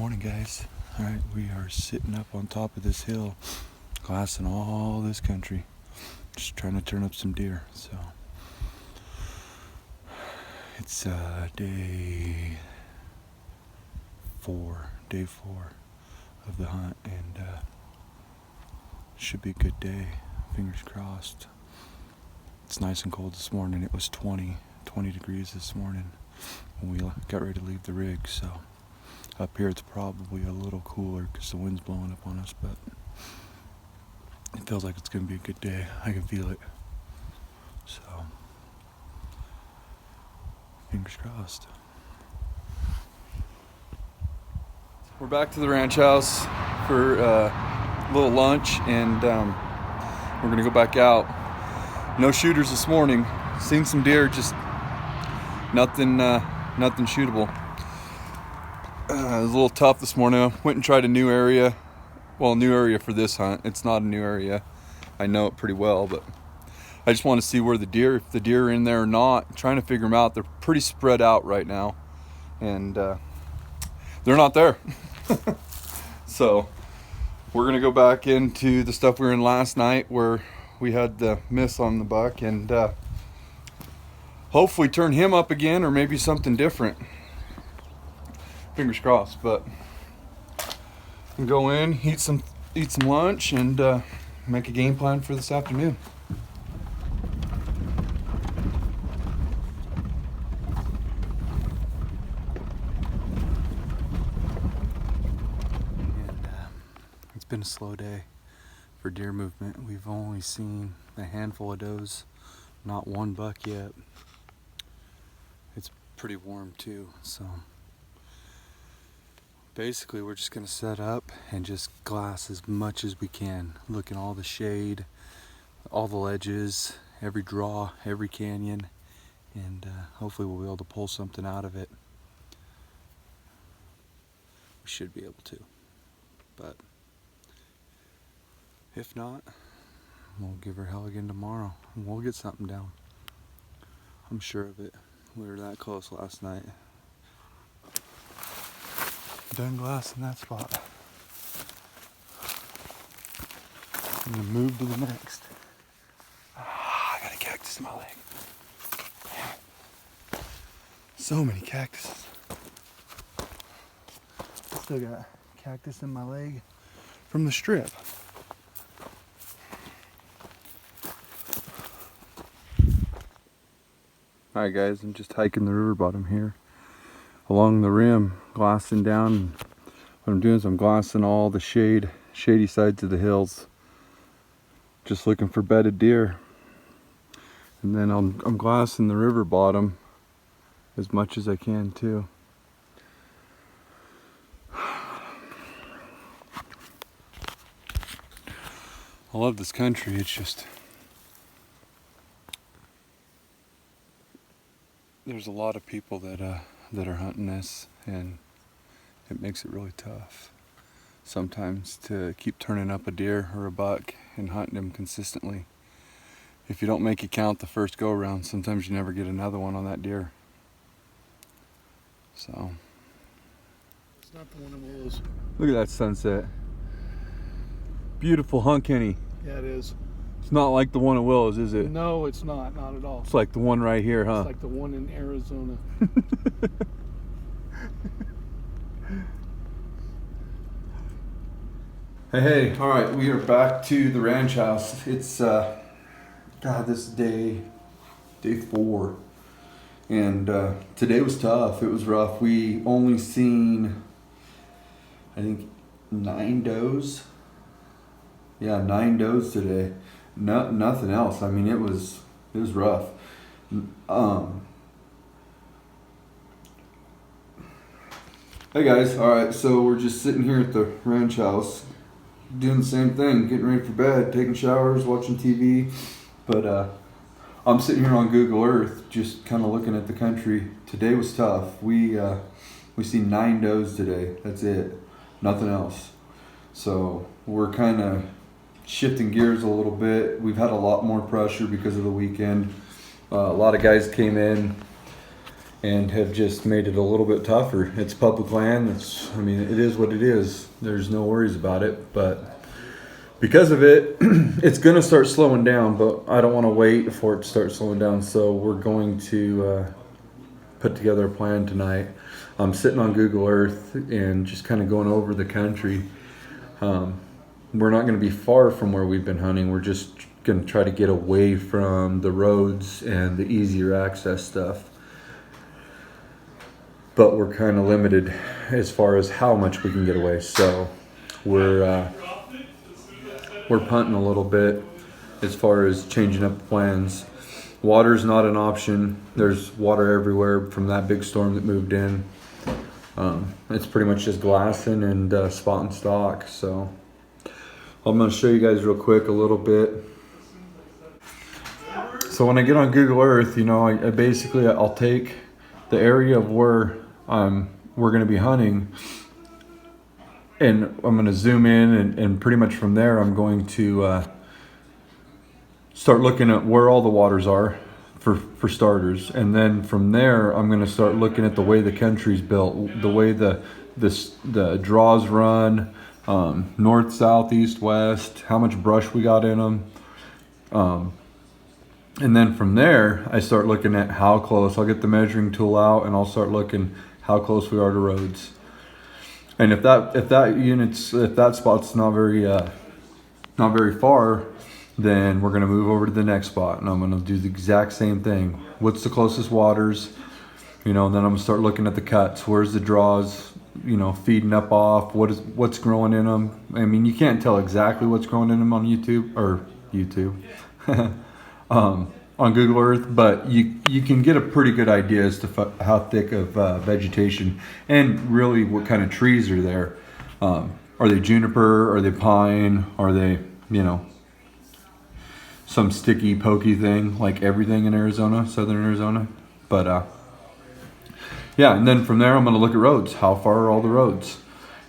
morning, guys. All right, we are sitting up on top of this hill, glassing all this country, just trying to turn up some deer. So it's day four of the hunt, and should be a good day. Fingers crossed. It's nice and cold this morning. It was 20 degrees this morning when we got ready to leave the rig. So up here it's probably a little cooler because the wind's blowing up on us, but it feels like it's going to be a good day. I can feel it. So fingers crossed. We're back to the ranch house for a little lunch, and we're going to go back out. No shooters this morning. Seen some deer, just nothing shootable. It was a little tough this morning. I went and tried a new area. Well, new area for this hunt. It's not a new area. I know it pretty well, but I just want to see where if the deer are in there or not. I'm trying to figure them out. They're pretty spread out right now, and they're not there. So we're gonna go back into the stuff we were in last night where we had the miss on the buck, and hopefully turn him up again, or maybe something different. Fingers crossed. But we'll go in, eat some lunch, and make a game plan for this afternoon. And it's been a slow day for deer movement. We've only seen a handful of does, not one buck yet. It's pretty warm too, so basically we're just gonna set up and just glass as much as we can, look in all the shade, all the ledges, every draw, every canyon, and hopefully we'll be able to pull something out of it. We should be able to, but if not, we'll give her hell again tomorrow and we'll get something down. I'm sure of it. We were that close last night. Done glass in that spot. I'm gonna move to the next. I got a cactus in my leg. So many cactuses. Still got cactus in my leg from the strip. Alright guys, I'm just hiking the river bottom here along the rim, glassing down. What I'm doing is I'm glassing all the shady sides of the hills, just looking for bedded deer. And then I'm glassing the river bottom as much as I can too. I love this country. It's just, there's a lot of people that are hunting this, and it makes it really tough sometimes to keep turning up a deer or a buck and hunting them consistently. If you don't make it count the first go around, sometimes you never get another one on that deer. So it's not the one of those. Look at that sunset. Beautiful, huh, Kenny? Yeah, it is. It's not like the one at Willow's, is it? No, it's not at all. It's like the one right here, huh? It's like the one in Arizona. Hey, all right, we are back to the ranch house. It's, God, this is day 4. And today was tough. It was rough. We only seen, I think, 9 does. Yeah, 9 does today. Nothing else. I mean, it was rough. Hey guys, all right. So we're just sitting here at the ranch house, doing the same thing, getting ready for bed, taking showers, watching TV. But I'm sitting here on Google Earth, just kind of looking at the country. Today was tough. We seen 9 does today. That's it. Nothing else. So we're kind of shifting gears a little bit. We've had a lot more pressure because of the weekend. A lot of guys came in and have just made it a little bit tougher. It's public land. I mean, it is what it is. There's no worries about it, but because of it, it's going to start slowing down, but I don't want to wait for it to start slowing down. So we're going to put together a plan tonight. I'm sitting on Google Earth and just kind of going over the country. We're not going to be far from where we've been hunting. We're just going to try to get away from the roads and the easier access stuff. But we're kind of limited as far as how much we can get away. So we're punting a little bit as far as changing up plans. Water's not an option. There's water everywhere from that big storm that moved in. It's pretty much just glassing and spot and stock. So I'm going to show you guys real quick a little bit. So when I get on Google Earth, you know, I basically I'll take the area of where we're going to be hunting, and I'm going to zoom in, and pretty much from there I'm going to start looking at where all the waters are for starters, and then from there I'm going to start looking at the way the country's built, the way the draws run, north, south, east, west, how much brush we got in them, and then from there I start looking at how close. I'll get the measuring tool out and I'll start looking how close we are to roads. And if that spot's not very far, then we're gonna move over to the next spot, and I'm gonna do the exact same thing. What's the closest waters? You know, and then I'm gonna start looking at the cuts. Where's the draws? You know, feeding up off. What's growing in them? I mean, you can't tell exactly what's growing in them on YouTube. On Google Earth, but you can get a pretty good idea as to how thick of vegetation and really what kind of trees are there. Are they juniper? Are they pine? Are they, you know, some sticky, pokey thing like everything in Arizona, southern Arizona? But yeah, and then from there I'm going to look at roads. How far are all the roads?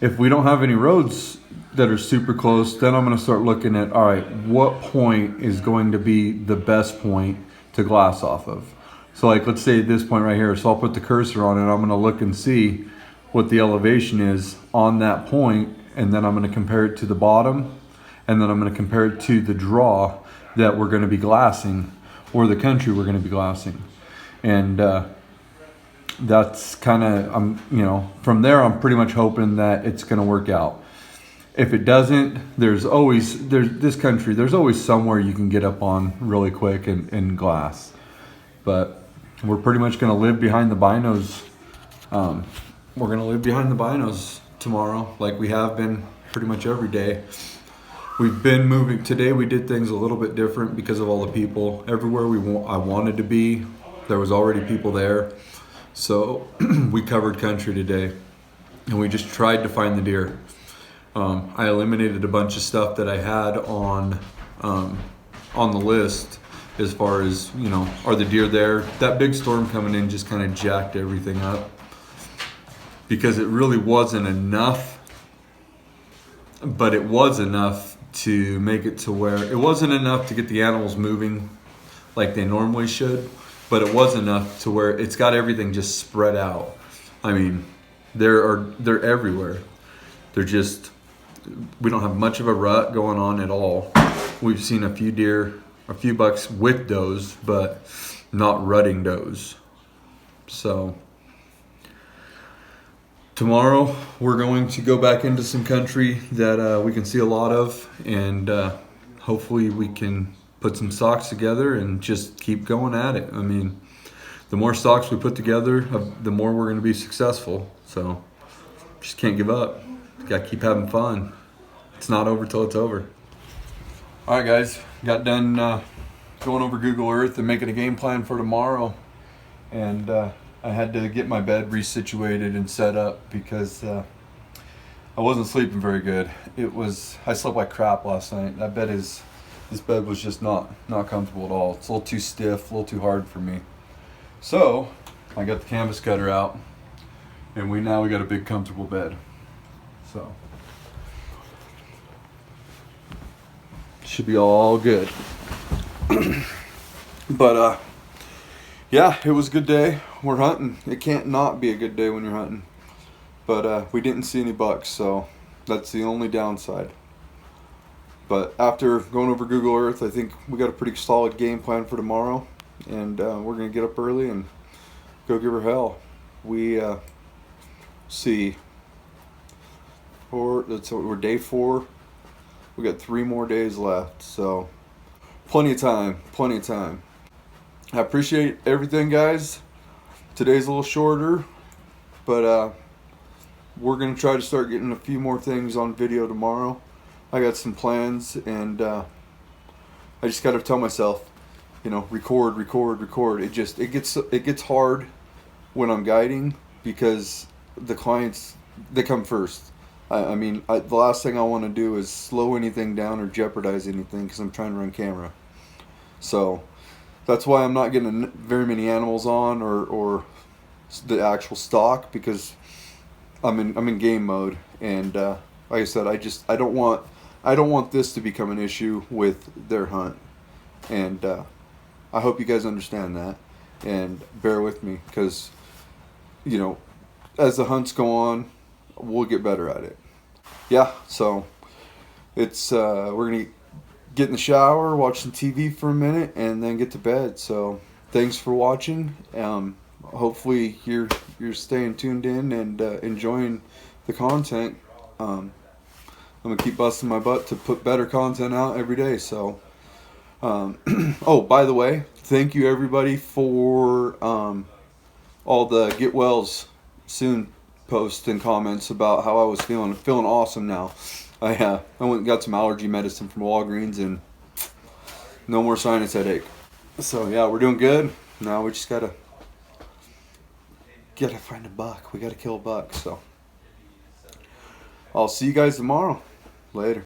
If we don't have any roads that are super close, then I'm going to start looking at, all right, what point is going to be the best point to glass off of? So like, let's say this point right here. So I'll put the cursor on it. I'm going to look and see what the elevation is on that point, and then I'm going to compare it to the bottom, and then I'm going to compare it to the draw that we're going to be glassing, or the country we're going to be glassing. And that's kind of, you know, from there I'm pretty much hoping that it's going to work out. If it doesn't, there's always somewhere you can get up on really quick and glass. But we're pretty much going to live behind the binos. We're going to live behind the binos tomorrow, like we have been pretty much every day. We've been moving. Today we did things a little bit different because of all the people. Everywhere I wanted to be, there was already people there. So we covered country today, and we just tried to find the deer. I eliminated a bunch of stuff that I had on the list as far as, you know, are the deer there? That big storm coming in just kind of jacked everything up because it really wasn't enough, but it was enough to make it to where it wasn't enough to get the animals moving like they normally should, but it was enough to where it's got everything just spread out. I mean, they're everywhere. They're just, we don't have much of a rut going on at all. We've seen a few deer, a few bucks with does, but not rutting does. So tomorrow we're going to go back into some country that we can see a lot of, and hopefully we can put some stocks together and just keep going at it. I mean, the more stocks we put together, the more we're going to be successful. So just can't give up. Got to keep having fun. It's not over till it's over. All right, guys, got done going over Google Earth and making a game plan for tomorrow, and I had to get my bed resituated and set up because I wasn't sleeping very good. I slept like crap last night. This bed was just not comfortable at all. It's a little too stiff, a little too hard for me. So I got the canvas cutter out, and we got a big comfortable bed. So should be all good. But yeah, it was a good day. we're hunting. It can't not be a good day when you're hunting. But we didn't see any bucks, so that's the only downside. But after going over Google Earth, I think we got a pretty solid game plan for tomorrow, and we're gonna get up early and go give her hell. We see. We're day 4. We got 3 more days left, so plenty of time. Plenty of time. I appreciate everything, guys. Today's a little shorter, but we're gonna try to start getting a few more things on video tomorrow. I got some plans, and I just gotta tell myself, record. It gets hard when I'm guiding because the clients, they come first. The last thing I want to do is slow anything down or jeopardize anything because I'm trying to run camera. So that's why I'm not getting very many animals on or the actual stock, because I'm in game mode, and like I said, I don't want this to become an issue with their hunt, and I hope you guys understand that and bear with me, because as the hunts go on, we'll get better at it. Yeah, so it's we're gonna get in the shower, watch some TV for a minute, and then get to bed. So thanks for watching. Hopefully you're staying tuned in and enjoying the content. I'm gonna keep busting my butt to put better content out every day. So oh, by the way, thank you everybody for all the get wells soon posts and comments about how I was feeling. Feeling awesome now. I went and got some allergy medicine from Walgreens, and no more sinus headache. So yeah, we're doing good. Now we just gotta find a buck. We gotta kill a buck. So I'll see you guys tomorrow. Later.